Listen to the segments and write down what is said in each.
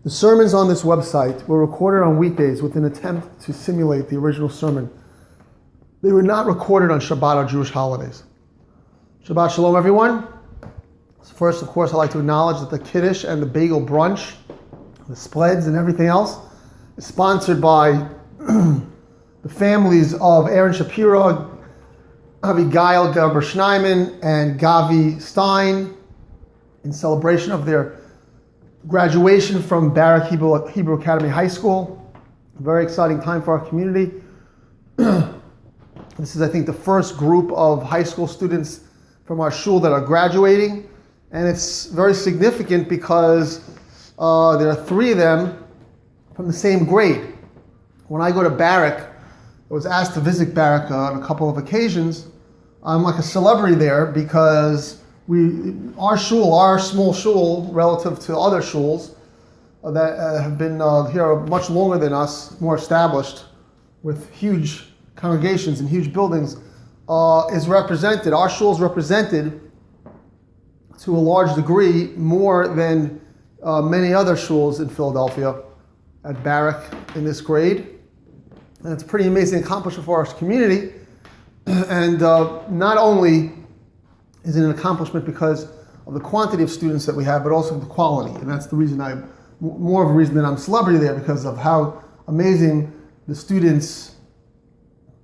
The sermons on this website were recorded on weekdays with an attempt to simulate the original sermon. They were not recorded on Shabbat or Jewish holidays. Shabbat Shalom, everyone. So first, of course, I'd like to acknowledge that the Kiddush and the bagel brunch, the spreads and everything else, is sponsored by the families of Aaron Schapira, Avigail, Gerber-Schneiman, and Gavi, Stein, in celebration of their graduation from Barak Hebrew Academy High School. A very exciting time for our community. This is, I think, the first group of high school students from our shul that are graduating. And it's very significant because there are three of them from the same grade. When I go to Barak, I was asked to visit Barak on a couple of occasions. I'm like a celebrity there because our small shul, relative to other shuls that have been here much longer than us, more established, with huge congregations and huge buildings, is represented. Our shul is represented to a large degree more than many other shuls in Philadelphia at Barak in this grade. And it's a pretty amazing accomplishment for our community. And not only is it an accomplishment because of the quantity of students that we have, but also the quality. And that's the reason more of a reason that I'm a celebrity there, because of how amazing the students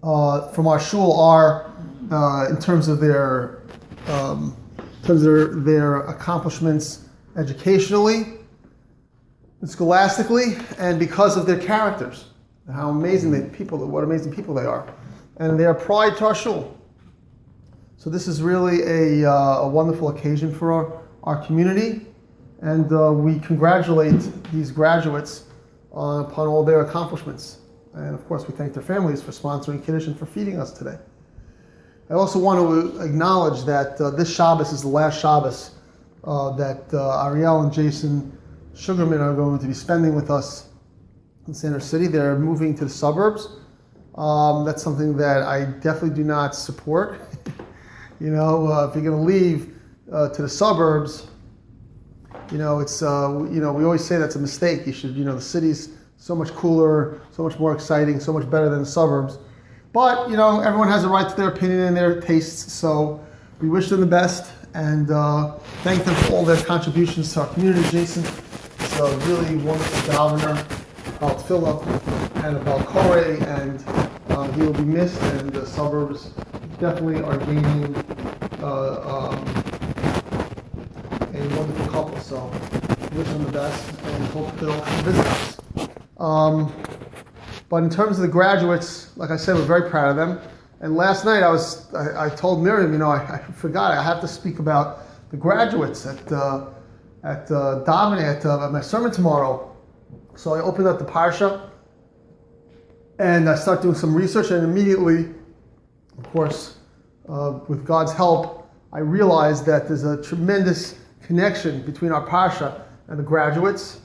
from our shul are in terms of their accomplishments educationally and scholastically, and because of their characters, and how amazing what amazing people they are, and their pride to our shul. So this is really a wonderful occasion for our community, and we congratulate these graduates upon all their accomplishments. And of course, we thank their families for sponsoring Kiddush and for feeding us today. I also want to acknowledge that this Shabbos is the last Shabbos that Ariel and Jason Sugarman are going to be spending with us in Center City. They're moving to the suburbs. That's something that I definitely do not support. If you're going to leave to the suburbs, it's we always say that's a mistake. You should, the city's so much cooler, so much more exciting, so much better than the suburbs. But everyone has a right to their opinion and their tastes. So we wish them the best and thank them for all their contributions to our community. Jason is a really wonderful governor about Philip and about Corey, and he will be missed. And the suburbs definitely are gaining a wonderful couple. So wish them the best and hope they'll come visit us. But in terms of the graduates, like I said, we're very proud of them. And last night I told Miriam, I forgot I have to speak about the graduates at davening at my sermon tomorrow. So I opened up the parsha and I started doing some research, and immediately, of course, with God's help, I realized that there's a tremendous connection between our parsha and the graduates.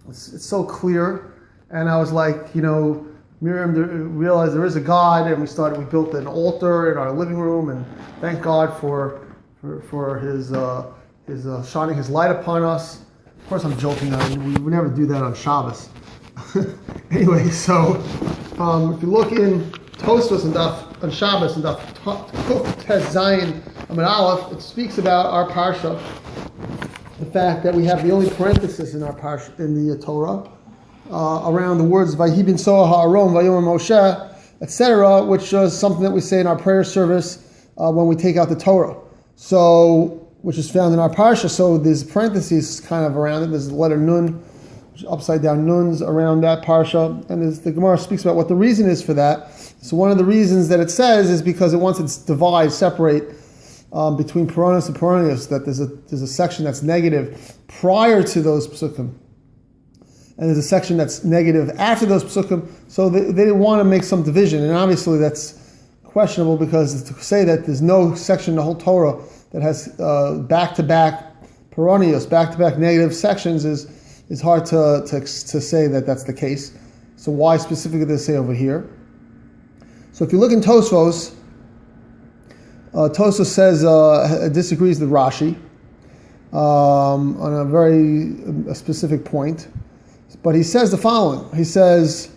It's so clear. And I was like, Miriam realized there is a God, and we built an altar in our living room, and thank God for his shining his light upon us. Of course, I'm joking. We would never do that on Shabbos. Anyway, so if you look in Tosfos on Shabbos and Kuf Tes Zayin Amud Aleph, it speaks about our parsha, the fact that we have the only parenthesis in our parsha in the Torah. Around the words Vayhi bin Soah Ha'aron, Vayomer Moshe, etc., which is something that we say in our prayer service when we take out the Torah. So, which is found in our parsha. So there's parentheses kind of around it. There's the letter Nun, upside down Nuns around that parsha, and the Gemara speaks about what the reason is for that. So one of the reasons that it says is because it wants to separate between Peronis and Peronius, that there's a section that's negative prior to those psukim, and there's a section that's negative after those psukim, so they didn't want to make some division. And obviously that's questionable, because to say that there's no section in the whole Torah that has back-to-back peronios, back-to-back negative sections is hard to say that that's the case. So why specifically did they say over here? So if you look in Tosfos, Tosfos says, disagrees with Rashi on a very specific point. But he says the following. He says,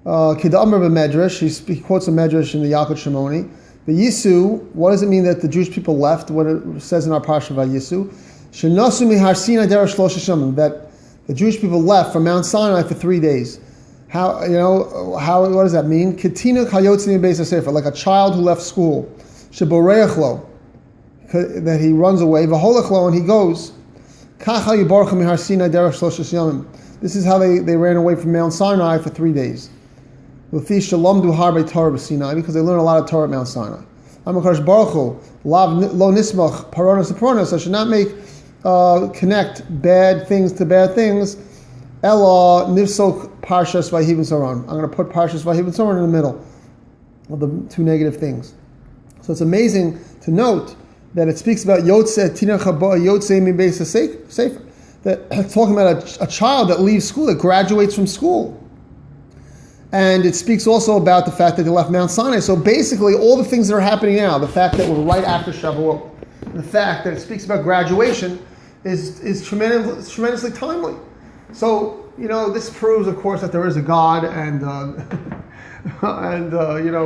Kidamar b'medrash, he quotes a medrash in the Yalkut Shimoni. The Yisu, what does it mean that the Jewish people left? What it says in our Parsha of Yisu, Shenasu mihar Sinai derech shlosha shemim, that the Jewish people left from Mount Sinai for 3 days. How, what does that mean? Ketinuk hayotzim beis hasefer, like a child who left school. Sheboreach lo, that he runs away. V'holech lo, and he goes. Kacha yibarcha mihar Sinai derech shlosha shemim. This is how they ran away from Mount Sinai for 3 days. Because they learned a lot of Torah at Mount Sinai. I should not make connect bad things to bad things. Ella nifsok parshas vayivin saran. I'm going to put parshas vayivin saran in the middle of the two negative things. So it's amazing to note that it speaks about yotze tinach haba yotze min beis sefer. That it's talking about a child that leaves school, that graduates from school. And it speaks also about the fact that they left Mount Sinai. So basically, all the things that are happening now, the fact that we're right after Shavuot, the fact that it speaks about graduation is tremendously timely. So, this proves, of course, that there is a God, and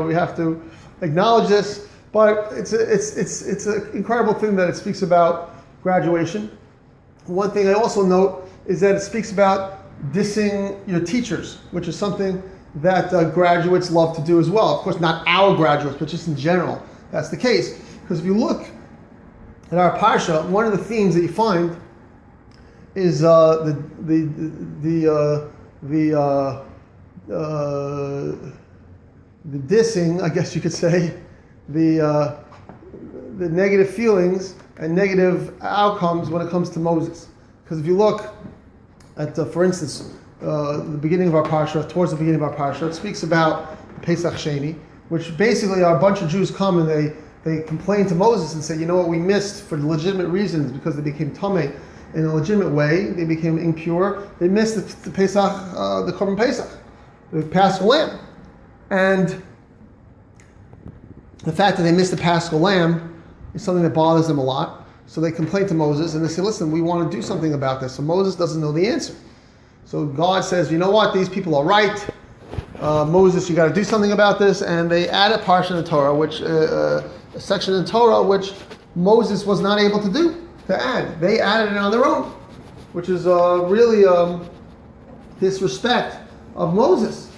we have to acknowledge this. But it's an incredible thing that it speaks about graduation. One thing I also note is that it speaks about dissing your teachers, which is something that graduates love to do as well. Of course, not our graduates, but just in general, that's the case. Because if you look at our parsha, one of the themes that you find is the dissing, I guess you could say, the negative feelings and negative outcomes when it comes to Moses. Because if you look at, for instance, the beginning of our parsha, towards the beginning of our parsha, it speaks about Pesach Sheni, which basically are a bunch of Jews come and they complain to Moses and say, you know what, we missed for legitimate reasons, because they became tamei in a legitimate way, they became impure, they missed the Pesach, the Korban Pesach, the Paschal Lamb. And the fact that they missed the Paschal Lamb is something that bothers them a lot. So they complain to Moses and they say, listen, we want to do something about this. So Moses doesn't know the answer. So God says, you know what, these people are right. Moses, you got to do something about this. And they add a parsha in the Torah, a section in Torah which Moses was not able to add. They added it on their own, which is really disrespect of Moses.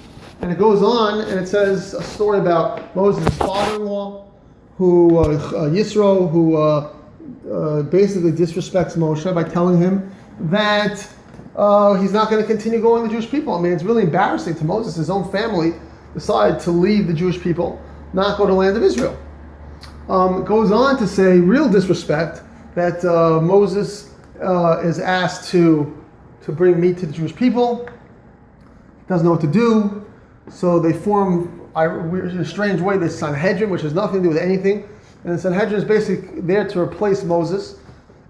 And it goes on and it says a story about Moses' father-in-law, Yisro, who basically disrespects Moshe by telling him that he's not going to continue going to the Jewish people. I mean, it's really embarrassing to Moses. His own family decided to leave the Jewish people, not go to the land of Israel. It goes on to say real disrespect that Moses is asked to bring meat to the Jewish people. Doesn't know what to do. So they form, in a strange way, this Sanhedrin, which has nothing to do with anything. And the Sanhedrin is basically there to replace Moses.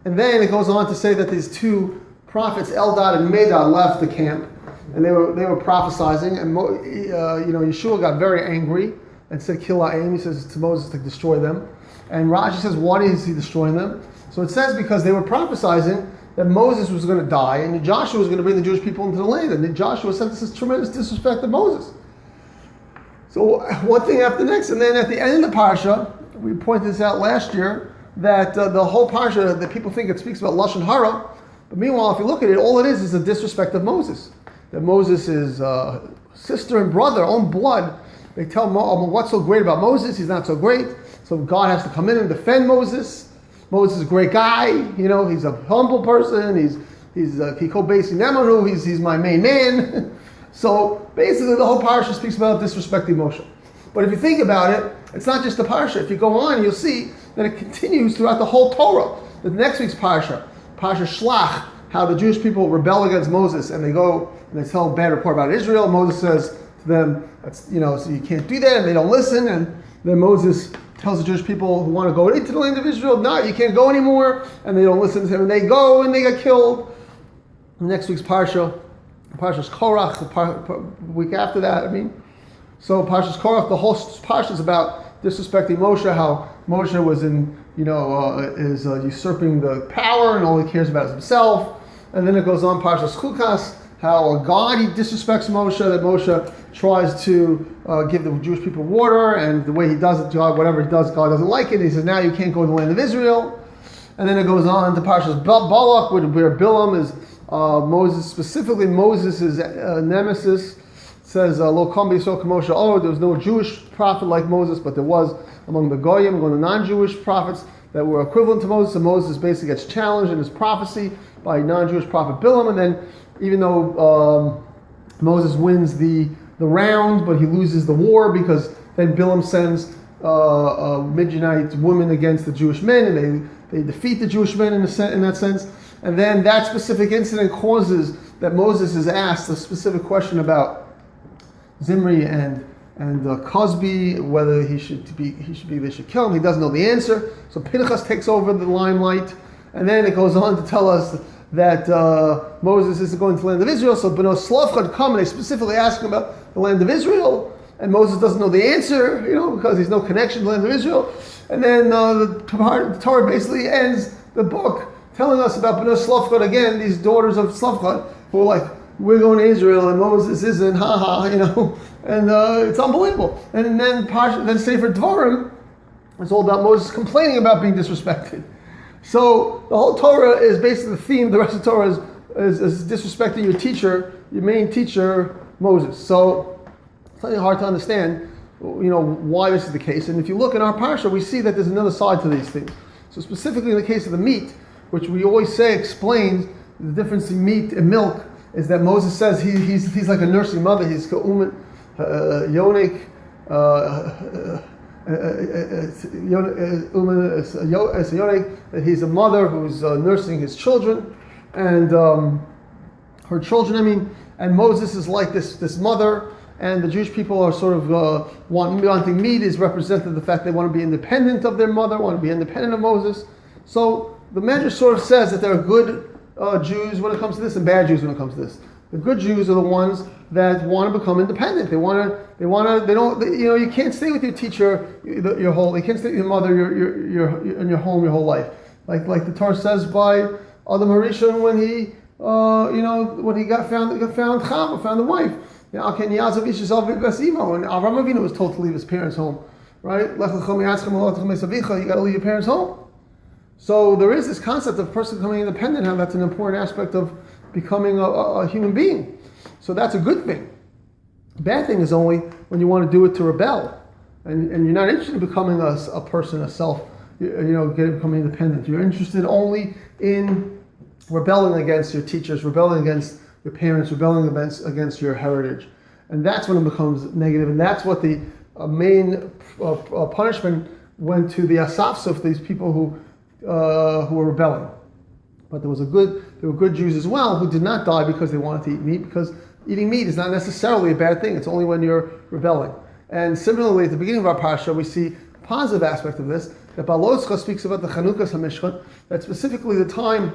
And then it goes on to say that these two prophets, Eldad and Medad, left the camp. And they were prophesying. And Yeshua got very angry and said, Kill Ha'im. He says to Moses to destroy them. And Rashi says, why is he destroying them? So it says because they were prophesying that Moses was going to die and Joshua was going to bring the Jewish people into the land. And Joshua said this is tremendous disrespect to Moses. So one thing after the next. And then at the end of the parsha, we pointed this out last year, that the whole parsha, that people think it speaks about Lashon Hara. But meanwhile, if you look at it, all it is a disrespect of Moses. That Moses is sister and brother, own blood. They tell what's so great about Moses? He's not so great. So God has to come in and defend Moses. Moses is a great guy. He's a humble person. He's Kiko Basi Nemanu. He's my main man. So basically, the whole parsha speaks about disrespecting Moshe. But if you think about it, it's not just the parsha. If you go on, you'll see that it continues throughout the whole Torah. The next week's parsha Shlach, how the Jewish people rebel against Moses and they go and they tell a bad report about Israel. Moses says to them, so you can't do that, and they don't listen. And then Moses tells the Jewish people who want to go into the land of Israel, no, you can't go anymore. And they don't listen to him, and they go and they get killed. The next week's Parshas Korach, the week after that, So Parshas Korach, the whole Parsha is about disrespecting Moshe, how Moshe was usurping the power, and all he cares about is himself. And then it goes on, Parshas Chukas, how God, he disrespects Moshe, that Moshe tries to give the Jewish people water, and the way he does it, God, whatever he does, God doesn't like it. He says, now you can't go to the land of Israel. And then it goes on to Parshas Balak, where Bilam is Moses, specifically Moses' nemesis. Says, Lo kam b'Yisrael k'Moshe. Oh, there was no Jewish prophet like Moses, but there was among the Goyim, among the non-Jewish prophets that were equivalent to Moses. And Moses basically gets challenged in his prophecy by non-Jewish prophet Bilam. And then, even though Moses wins the round, but he loses the war, because then Bilam sends a Midianite woman against the Jewish men, and they defeat the Jewish men in that sense. And then that specific incident causes that Moses is asked a specific question about Zimri and Cosby, whether they should kill him. He doesn't know the answer. So Pinchas takes over the limelight, and then it goes on to tell us that Moses isn't going to the land of Israel. So B'no Slavchad come, and they specifically ask him about the land of Israel, and Moses doesn't know the answer, because there's no connection to the land of Israel. And then the Torah basically ends the book telling us about B'no Slavchad again, these daughters of Slavchad, who are like, we're going to Israel and Moses isn't, and it's unbelievable. And then Sefer Dvarim, it's all about Moses complaining about being disrespected. So the whole Torah is basically the theme. The rest of the Torah is disrespecting your teacher, your main teacher, Moses. So it's really hard to understand, why this is the case. And if you look in our parsha, we see that there's another side to these things. So specifically in the case of the meat, which we always say explains the difference in meat and milk, is that Moses says he's like a nursing mother. He's yonik, that he's a mother who's nursing his children, and her children. And Moses is like this mother, and the Jewish people are sort of wanting meat is represented the fact they want to be independent of their mother, want to be independent of Moses. So the Medrash sort of says that there are good Jews when it comes to this, and bad Jews when it comes to this. The good Jews are the ones that want to become independent. They don't. You can't stay with your teacher you can't stay with your mother, in your home your whole life. Like the Torah says by Adam Harishon when he found a wife. When Avram Avinu was told to leave his parents' home, right? You got to leave your parents' home. So there is this concept of a person becoming independent, how that's an important aspect of becoming a human being. So that's a good thing. The bad thing is only when you want to do it to rebel, and you're not interested in becoming a person, a self, becoming independent. You're interested only in rebelling against your teachers, rebelling against your parents, rebelling against your heritage. And that's when it becomes negative, and that's what the main punishment went to the Asafsuf, these people who were rebelling. But there were good Jews as well who did not die because they wanted to eat meat, because eating meat is not necessarily a bad thing. It's only when you're rebelling. And similarly, at the beginning of our parsha, we see a positive aspect of this, that Beha'alotecha speaks about the Chanukas HaMishkan, that specifically the time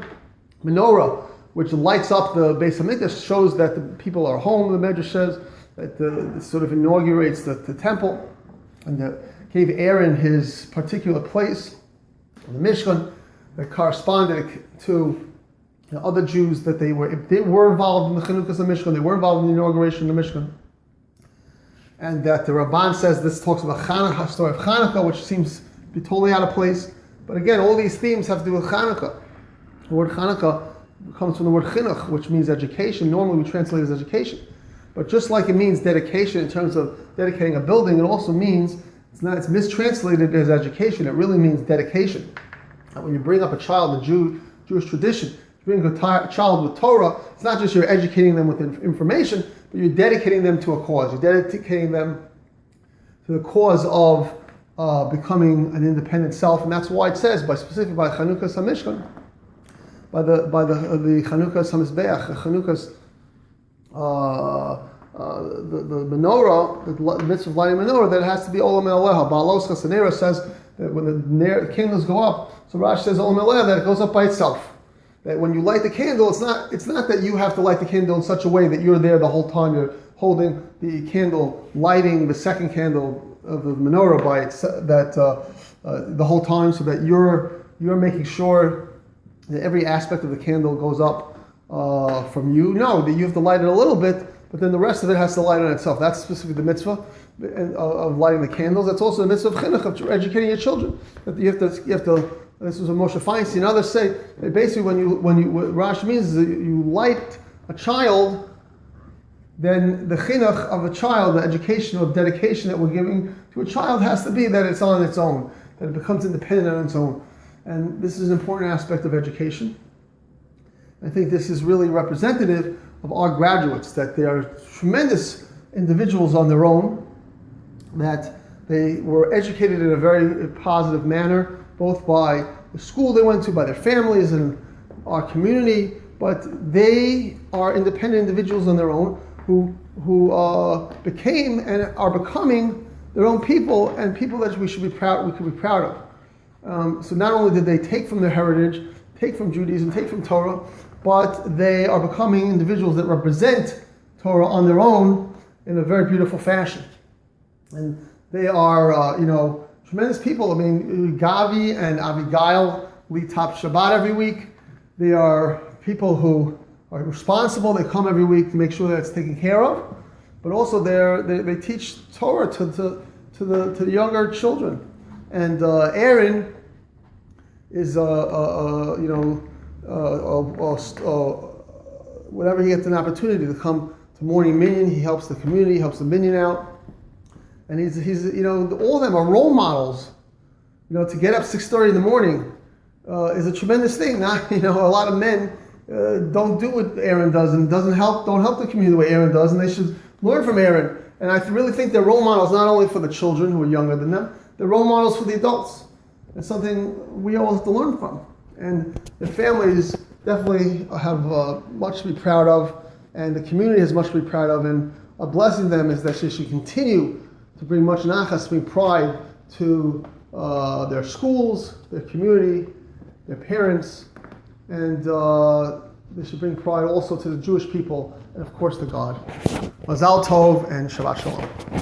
menorah, which lights up the Beis HaMikdash, shows that the people are home, the Medrash says, that it sort of inaugurates the temple, and gave Aaron his particular place, the Mishkan, that corresponded to other Jews that they were involved in the Chanukas of Mishkan, they were involved in the inauguration of the Mishkan. And that the Ramban says this talks about Chanukah, story of Chanukah, which seems to be totally out of place. But again, all these themes have to do with Chanukah. The word Chanukah comes from the word chinuch, which means education. Normally we translate it as education. But just like it means dedication in terms of dedicating a building, it also means, it's mistranslated as education, it really means dedication. And when you bring up a child in Jewish tradition, you bring a child with Torah, it's not just you're educating them with information, but you're dedicating them to a cause. You're dedicating them to the cause of becoming an independent self, and that's why it says, specifically by Chanukas HaMishkan, by the Chanukas HaMizbeach, Chanukas, the menorah, the mitzvah of lighting menorah, that it has to be Olam Eleha. Beha'alotecha Sanera says that when the candles go up, so Rashi says Olam Eleha, that it goes up by itself. That when you light the candle, it's not that you have to light the candle in such a way that you're there the whole time. You're holding the candle, lighting the second candle of the menorah by the whole time, so that you're making sure that every aspect of the candle goes up from you. No, that you have to light it a little bit, but then the rest of it has to light on itself. That's specifically the mitzvah of lighting the candles. That's also the mitzvah of chinuch, of educating your children. That you have to. This was a Moshe Feinstein. Others say that basically when you what Rashi means is that you light a child, then the chinuch of a child, the education or dedication that we're giving to a child has to be that it's on its own, that it becomes independent on its own. And this is an important aspect of education. I think this is really representative of our graduates, that they are tremendous individuals on their own, that they were educated in a very positive manner, both by the school they went to, by their families and our community, but they are independent individuals on their own who became and are becoming their own people, and people that we could be proud of. So not only did they take from their heritage, take from Judaism, take from Torah, but they are becoming individuals that represent Torah on their own in a very beautiful fashion. And they are, tremendous people. I mean, Gavi and Avigail lead top Shabbat every week. They are people who are responsible. They come every week to make sure that it's taken care of. But also they teach Torah to the younger children. And Aaron is whenever he gets an opportunity to come to morning minyan, he helps the community, he helps the minyan out. And he's all of them are role models. To get up 6:30 in the morning is a tremendous thing. Not a lot of men don't do what Aaron does and don't help the community the way Aaron does, and they should learn from Aaron. And I really think they're role models not only for the children who are younger than them, they're role models for the adults. It's something we all have to learn from. And the families definitely have much to be proud of, and the community has much to be proud of. And a blessing them is that they should continue to bring much nachas, bring pride to their schools, their community, their parents, and they should bring pride also to the Jewish people, and of course to God. Mazal Tov and Shabbat Shalom.